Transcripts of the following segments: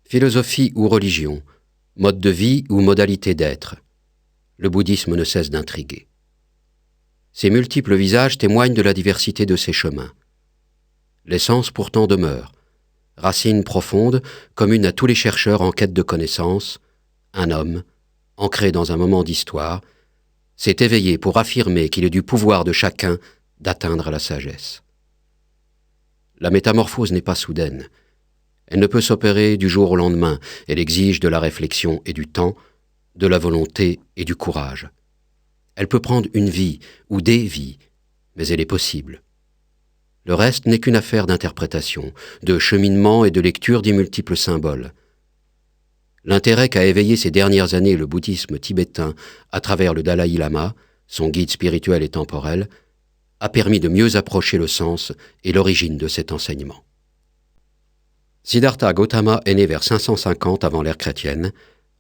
Philosophie ou religion, mode de vie ou modalité d'être, le bouddhisme ne cesse d'intriguer. Ses multiples visages témoignent de la diversité de ses chemins. L'essence pourtant demeure, racine profonde, commune à tous les chercheurs en quête de connaissance, un homme, ancré dans un moment d'histoire, s'est éveillé pour affirmer qu'il est du pouvoir de chacun d'atteindre la sagesse. La métamorphose n'est pas soudaine. Elle ne peut s'opérer du jour au lendemain. Elle exige de la réflexion et du temps, de la volonté et du courage. Elle peut prendre une vie ou des vies, mais elle est possible. Le reste n'est qu'une affaire d'interprétation, de cheminement et de lecture des multiples symboles. L'intérêt qu'a éveillé ces dernières années le bouddhisme tibétain à travers le Dalaï Lama, son guide spirituel et temporel, a permis de mieux approcher le sens et l'origine de cet enseignement. Siddhartha Gautama est né vers 550 avant l'ère chrétienne,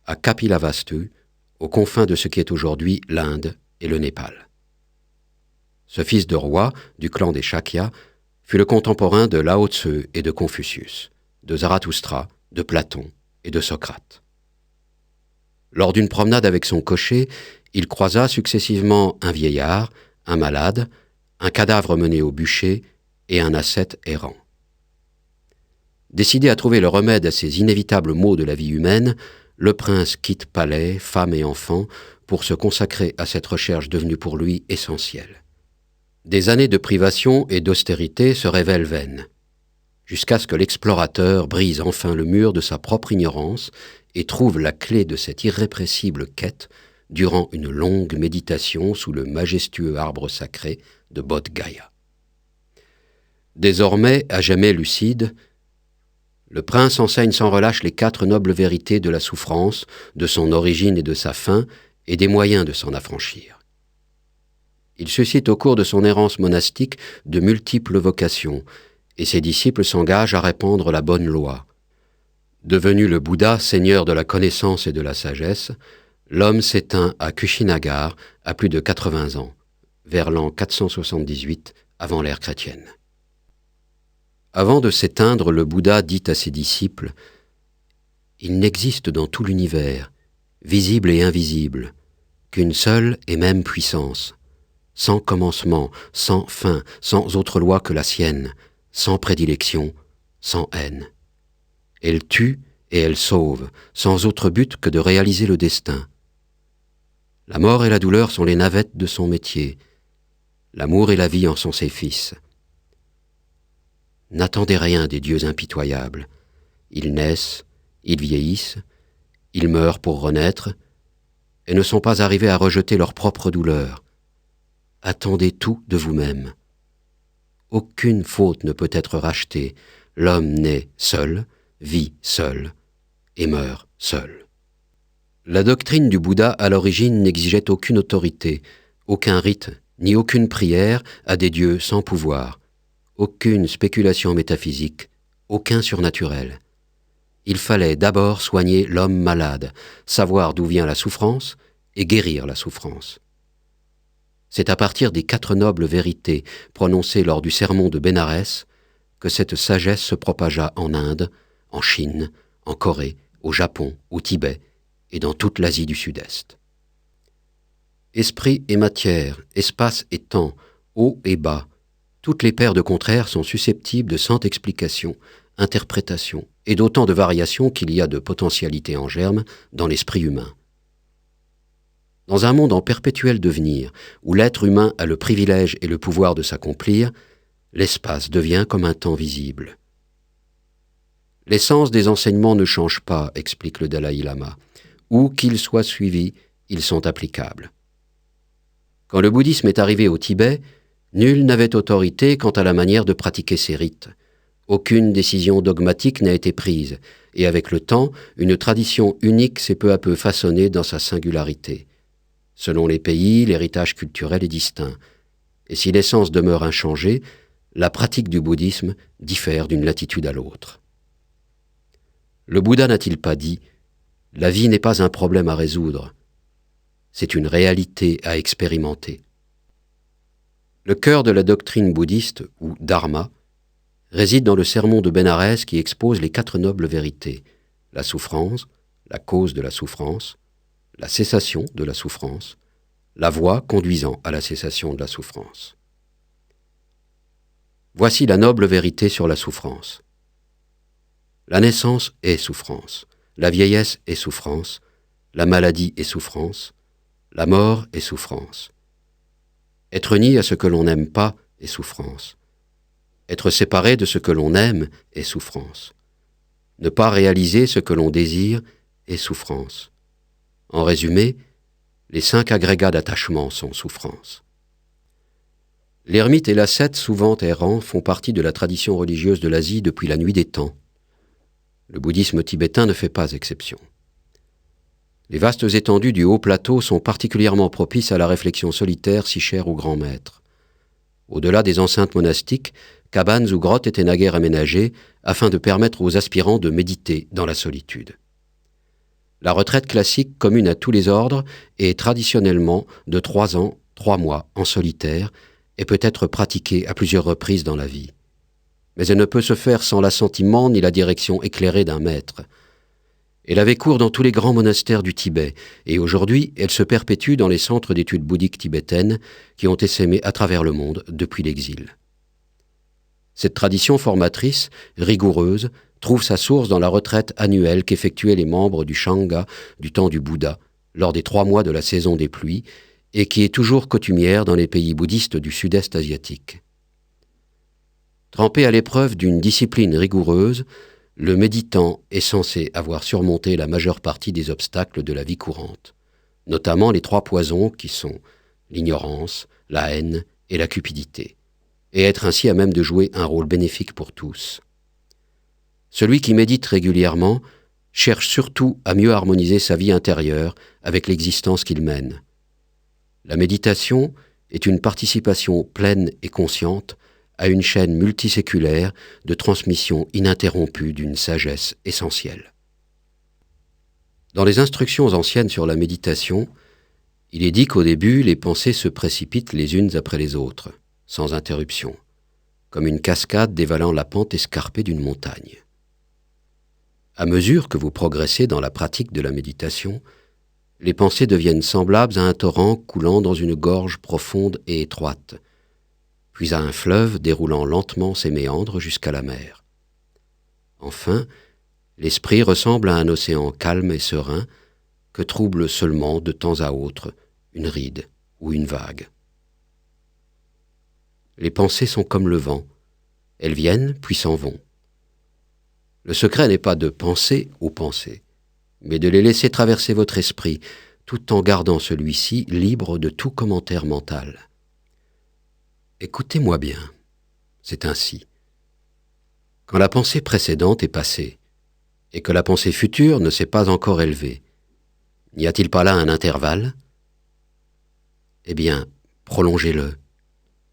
à Kapilavastu, aux confins de ce qui est aujourd'hui l'Inde et le Népal. Ce fils de roi du clan des Shakya fut le contemporain de Lao Tzu et de Confucius, de Zarathustra, de Platon et de Socrate. Lors d'une promenade avec son cocher, il croisa successivement un vieillard, un malade, un cadavre mené au bûcher et un ascète errant. Décidé à trouver le remède à ces inévitables maux de la vie humaine, le prince quitte palais, femme et enfants pour se consacrer à cette recherche devenue pour lui essentielle. Des années de privation et d'austérité se révèlent vaines, jusqu'à ce que l'explorateur brise enfin le mur de sa propre ignorance et trouve la clé de cette irrépressible quête durant une longue méditation sous le majestueux arbre sacré de Bodh Gaya. Désormais, à jamais lucide, le prince enseigne sans relâche les 4 nobles vérités de la souffrance, de son origine et de sa fin, et des moyens de s'en affranchir. Il suscite au cours de son errance monastique de multiples vocations, et ses disciples s'engagent à répandre la bonne loi. Devenu le Bouddha, seigneur de la connaissance et de la sagesse, l'homme s'éteint à Kushinagar à plus de 80 ans, vers l'an 478 avant l'ère chrétienne. Avant de s'éteindre, le Bouddha dit à ses disciples « Il n'existe dans tout l'univers, visible et invisible, qu'une seule et même puissance, sans commencement, sans fin, sans autre loi que la sienne, sans prédilection, sans haine. Elle tue et elle sauve, sans autre but que de réaliser le destin. La mort et la douleur sont les navettes de son métier. L'amour et la vie en sont ses fils. N'attendez rien des dieux impitoyables. Ils naissent, ils vieillissent, ils meurent pour renaître, et ne sont pas arrivés à rejeter leur propre douleur. Attendez tout de vous-même. Aucune faute ne peut être rachetée. L'homme naît seul, vit seul, et meurt seul. La doctrine du Bouddha à l'origine n'exigeait aucune autorité, aucun rite, ni aucune prière à des dieux sans pouvoir, aucune spéculation métaphysique, aucun surnaturel. Il fallait d'abord soigner l'homme malade, savoir d'où vient la souffrance et guérir la souffrance. C'est à partir des 4 nobles vérités prononcées lors du sermon de Bénarès que cette sagesse se propagea en Inde, en Chine, en Corée, au Japon, au Tibet et dans toute l'Asie du Sud-Est. Esprit et matière, espace et temps, haut et bas, toutes les paires de contraires sont susceptibles de 100 explications, interprétations et d'autant de variations qu'il y a de potentialités en germe dans l'esprit humain. Dans un monde en perpétuel devenir, où l'être humain a le privilège et le pouvoir de s'accomplir, l'espace devient comme un temps visible. L'essence des enseignements ne change pas, explique le Dalaï Lama. Où qu'ils soient suivis, ils sont applicables. Quand le bouddhisme est arrivé au Tibet, nul n'avait autorité quant à la manière de pratiquer ses rites. Aucune décision dogmatique n'a été prise, et avec le temps, une tradition unique s'est peu à peu façonnée dans sa singularité. Selon les pays, l'héritage culturel est distinct, et si l'essence demeure inchangée, la pratique du bouddhisme diffère d'une latitude à l'autre. Le Bouddha n'a-t-il pas dit « La vie n'est pas un problème à résoudre, c'est une réalité à expérimenter ». Le cœur de la doctrine bouddhiste, ou dharma, réside dans le sermon de Bénarès qui expose les 4 nobles vérités, la souffrance, la cause de la souffrance, la cessation de la souffrance, la voie conduisant à la cessation de la souffrance. Voici la noble vérité sur la souffrance. La naissance est souffrance, la vieillesse est souffrance, la maladie est souffrance, la mort est souffrance. Être uni à ce que l'on n'aime pas est souffrance. Être séparé de ce que l'on aime est souffrance. Ne pas réaliser ce que l'on désire est souffrance. En résumé, les 5 agrégats d'attachement sont souffrance. L'ermite et l'ascète, souvent errants, font partie de la tradition religieuse de l'Asie depuis la nuit des temps. Le bouddhisme tibétain ne fait pas exception. Les vastes étendues du haut plateau sont particulièrement propices à la réflexion solitaire si chère aux grands maîtres. Au-delà des enceintes monastiques, cabanes ou grottes étaient naguère aménagées afin de permettre aux aspirants de méditer dans la solitude. La retraite classique commune à tous les ordres est traditionnellement de 3 ans, 3 mois en solitaire et peut être pratiquée à plusieurs reprises dans la vie. Mais elle ne peut se faire sans l'assentiment ni la direction éclairée d'un maître. Elle avait cours dans tous les grands monastères du Tibet, et aujourd'hui elle se perpétue dans les centres d'études bouddhiques tibétaines qui ont essaimé à travers le monde depuis l'exil. Cette tradition formatrice, rigoureuse, trouve sa source dans la retraite annuelle qu'effectuaient les membres du Shanga du temps du Bouddha, lors des 3 mois de la saison des pluies, et qui est toujours coutumière dans les pays bouddhistes du sud-est asiatique. Trempé à l'épreuve d'une discipline rigoureuse, le méditant est censé avoir surmonté la majeure partie des obstacles de la vie courante, notamment les 3 poisons qui sont l'ignorance, la haine et la cupidité, et être ainsi à même de jouer un rôle bénéfique pour tous. Celui qui médite régulièrement cherche surtout à mieux harmoniser sa vie intérieure avec l'existence qu'il mène. La méditation est une participation pleine et consciente à une chaîne multiséculaire de transmission ininterrompue d'une sagesse essentielle. Dans les instructions anciennes sur la méditation, il est dit qu'au début, les pensées se précipitent les unes après les autres, sans interruption, comme une cascade dévalant la pente escarpée d'une montagne. À mesure que vous progressez dans la pratique de la méditation, les pensées deviennent semblables à un torrent coulant dans une gorge profonde et étroite, puis à un fleuve déroulant lentement ses méandres jusqu'à la mer. Enfin, l'esprit ressemble à un océan calme et serein que trouble seulement de temps à autre une ride ou une vague. Les pensées sont comme le vent, elles viennent puis s'en vont. Le secret n'est pas de penser aux pensées, mais de les laisser traverser votre esprit, tout en gardant celui-ci libre de tout commentaire mental. Écoutez-moi bien, c'est ainsi. Quand la pensée précédente est passée, et que la pensée future ne s'est pas encore élevée, n'y a-t-il pas là un intervalle? Eh bien, prolongez-le.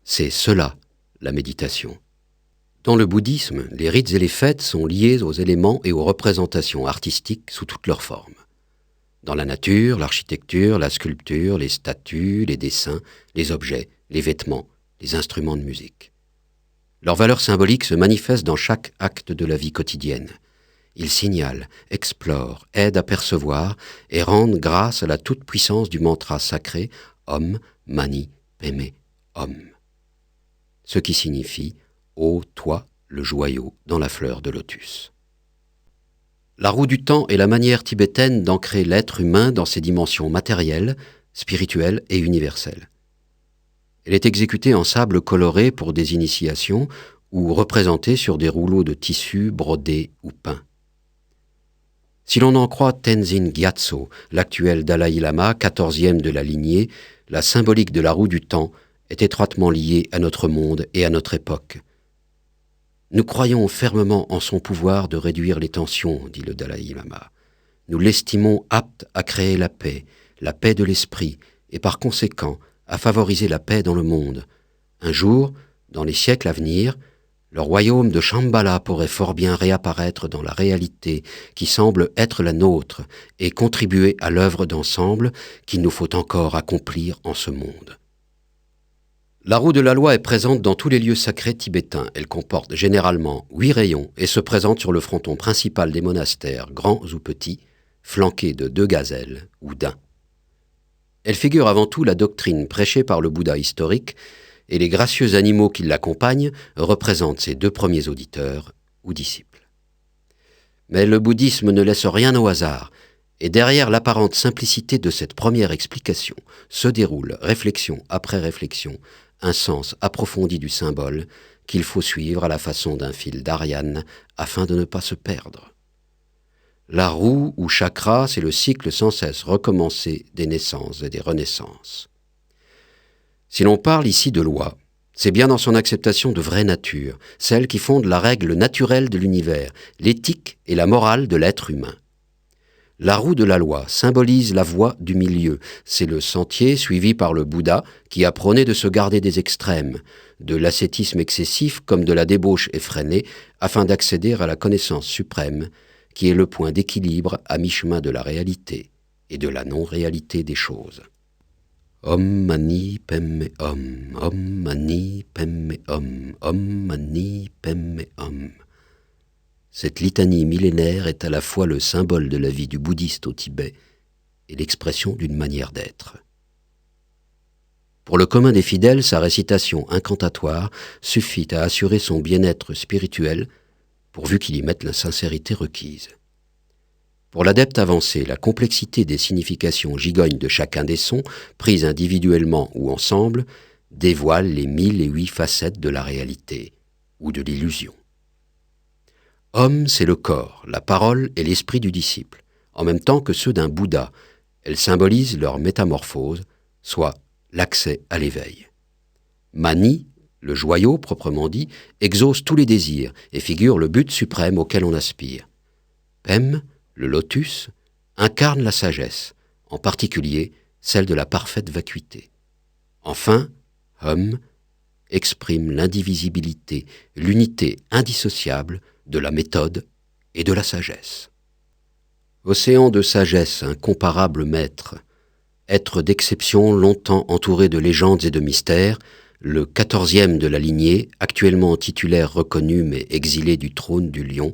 C'est cela, la méditation. Dans le bouddhisme, les rites et les fêtes sont liés aux éléments et aux représentations artistiques sous toutes leurs formes. Dans la nature, l'architecture, la sculpture, les statues, les dessins, les objets, les vêtements, les instruments de musique. Leur valeur symbolique se manifeste dans chaque acte de la vie quotidienne. Ils signalent, explorent, aident à percevoir et rendent grâce à la toute-puissance du mantra sacré « Om Mani Padme Hum », ce qui signifie « Ô toi, le joyau dans la fleur de lotus ». La roue du temps est la manière tibétaine d'ancrer l'être humain dans ses dimensions matérielles, spirituelles et universelles. Elle est exécutée en sable coloré pour des initiations ou représentée sur des rouleaux de tissu brodés ou peints. Si l'on en croit Tenzin Gyatso, l'actuel Dalai Lama, 14e de la lignée, la symbolique de la roue du temps est étroitement liée à notre monde et à notre époque. Nous croyons fermement en son pouvoir de réduire les tensions, dit le Dalai Lama. Nous l'estimons apte à créer la paix de l'esprit, et par conséquent à favoriser la paix dans le monde. Un jour, dans les siècles à venir, le royaume de Shambhala pourrait fort bien réapparaître dans la réalité qui semble être la nôtre et contribuer à l'œuvre d'ensemble qu'il nous faut encore accomplir en ce monde. La roue de la loi est présente dans tous les lieux sacrés tibétains. Elle comporte généralement 8 rayons et se présente sur le fronton principal des monastères, grands ou petits, flanqués de 2 gazelles ou d'un. Elle figure avant tout la doctrine prêchée par le Bouddha historique, et les gracieux animaux qui l'accompagnent représentent ses 2 premiers auditeurs ou disciples. Mais le bouddhisme ne laisse rien au hasard, et derrière l'apparente simplicité de cette première explication se déroule, réflexion après réflexion, un sens approfondi du symbole qu'il faut suivre à la façon d'un fil d'Ariane afin de ne pas se perdre. La roue ou chakra, c'est le cycle sans cesse recommencé des naissances et des renaissances. Si l'on parle ici de loi, c'est bien dans son acceptation de vraie nature, celle qui fonde la règle naturelle de l'univers, l'éthique et la morale de l'être humain. La roue de la loi symbolise la voie du milieu. C'est le sentier suivi par le Bouddha qui a prôné de se garder des extrêmes, de l'ascétisme excessif comme de la débauche effrénée, afin d'accéder à la connaissance suprême, qui est le point d'équilibre à mi-chemin de la réalité et de la non-réalité des choses. Om Mani Padme Hum, Om Mani Padme Hum, Om Mani Padme Hum. Cette litanie millénaire est à la fois le symbole de la vie du bouddhiste au Tibet et l'expression d'une manière d'être. Pour le commun des fidèles, sa récitation incantatoire suffit à assurer son bien-être spirituel, pourvu qu'il y mette la sincérité requise. Pour l'adepte avancé, la complexité des significations gigognes de chacun des sons, prises individuellement ou ensemble, dévoile les 1008 facettes de la réalité ou de l'illusion. Om, c'est le corps, la parole et l'esprit du disciple, en même temps que ceux d'un Bouddha. Elles symbolisent leur métamorphose, soit l'accès à l'éveil. Mani, le joyau proprement dit, exauce tous les désirs et figure le but suprême auquel on aspire. Pem, le lotus, incarne la sagesse, en particulier celle de la parfaite vacuité. Enfin, Hum exprime l'indivisibilité, l'unité indissociable de la méthode et de la sagesse. Océan de sagesse, incomparable maître, être d'exception longtemps entouré de légendes et de mystères, le 14e de la lignée, actuellement titulaire reconnu mais exilé du trône du lion,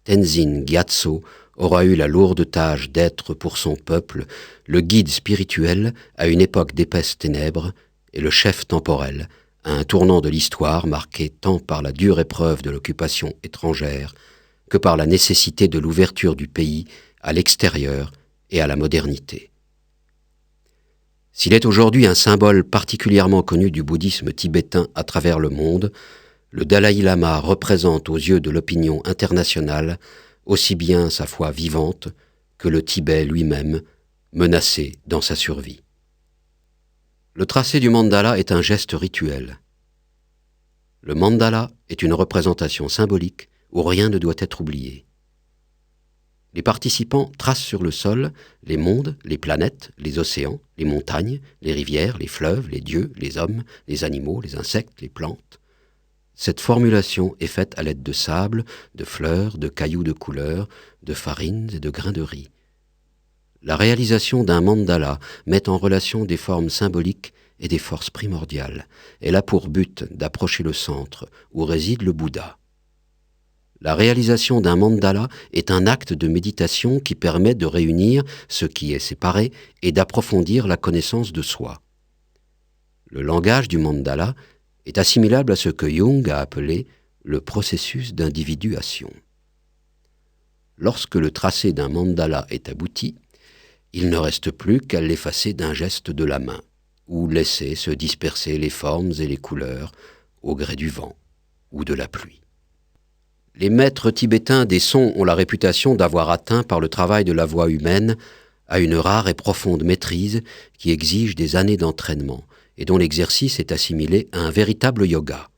Tenzin Gyatso aura eu la lourde tâche d'être pour son peuple le guide spirituel à une époque d'épaisses ténèbres et le chef temporel à un tournant de l'histoire marqué tant par la dure épreuve de l'occupation étrangère que par la nécessité de l'ouverture du pays à l'extérieur et à la modernité. S'il est aujourd'hui un symbole particulièrement connu du bouddhisme tibétain à travers le monde, le Dalaï Lama représente aux yeux de l'opinion internationale aussi bien sa foi vivante que le Tibet lui-même, menacé dans sa survie. Le tracé du mandala est un geste rituel. Le mandala est une représentation symbolique où rien ne doit être oublié. Les participants tracent sur le sol les mondes, les planètes, les océans, les montagnes, les rivières, les fleuves, les dieux, les hommes, les animaux, les insectes, les plantes. Cette formulation est faite à l'aide de sable, de fleurs, de cailloux de couleur, de farines et de grains de riz. La réalisation d'un mandala met en relation des formes symboliques et des forces primordiales. Elle a pour but d'approcher le centre où réside le Bouddha. La réalisation d'un mandala est un acte de méditation qui permet de réunir ce qui est séparé et d'approfondir la connaissance de soi. Le langage du mandala est assimilable à ce que Jung a appelé le processus d'individuation. Lorsque le tracé d'un mandala est abouti, il ne reste plus qu'à l'effacer d'un geste de la main, ou laisser se disperser les formes et les couleurs au gré du vent ou de la pluie. Les maîtres tibétains des sons ont la réputation d'avoir atteint par le travail de la voix humaine à une rare et profonde maîtrise qui exige des années d'entraînement et dont l'exercice est assimilé à un véritable yoga.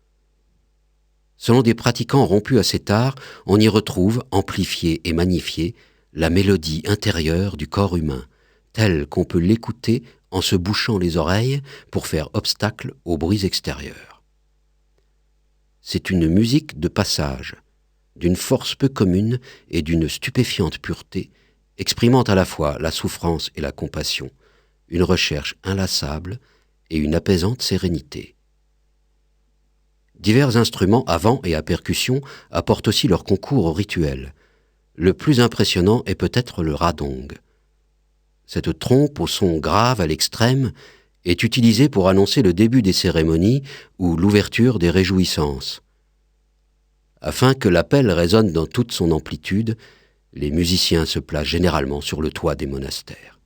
Selon des pratiquants rompus à cet art, on y retrouve, amplifiée et magnifiée, la mélodie intérieure du corps humain, telle qu'on peut l'écouter en se bouchant les oreilles pour faire obstacle aux bruits extérieurs. C'est une musique de passage, d'une force peu commune et d'une stupéfiante pureté, exprimant à la fois la souffrance et la compassion, une recherche inlassable et une apaisante sérénité. Divers instruments à vent et à percussion apportent aussi leur concours au rituel. Le plus impressionnant est peut-être le radong. Cette trompe au son grave à l'extrême est utilisée pour annoncer le début des cérémonies ou l'ouverture des réjouissances. Afin que l'appel résonne dans toute son amplitude, les musiciens se placent généralement sur le toit des monastères.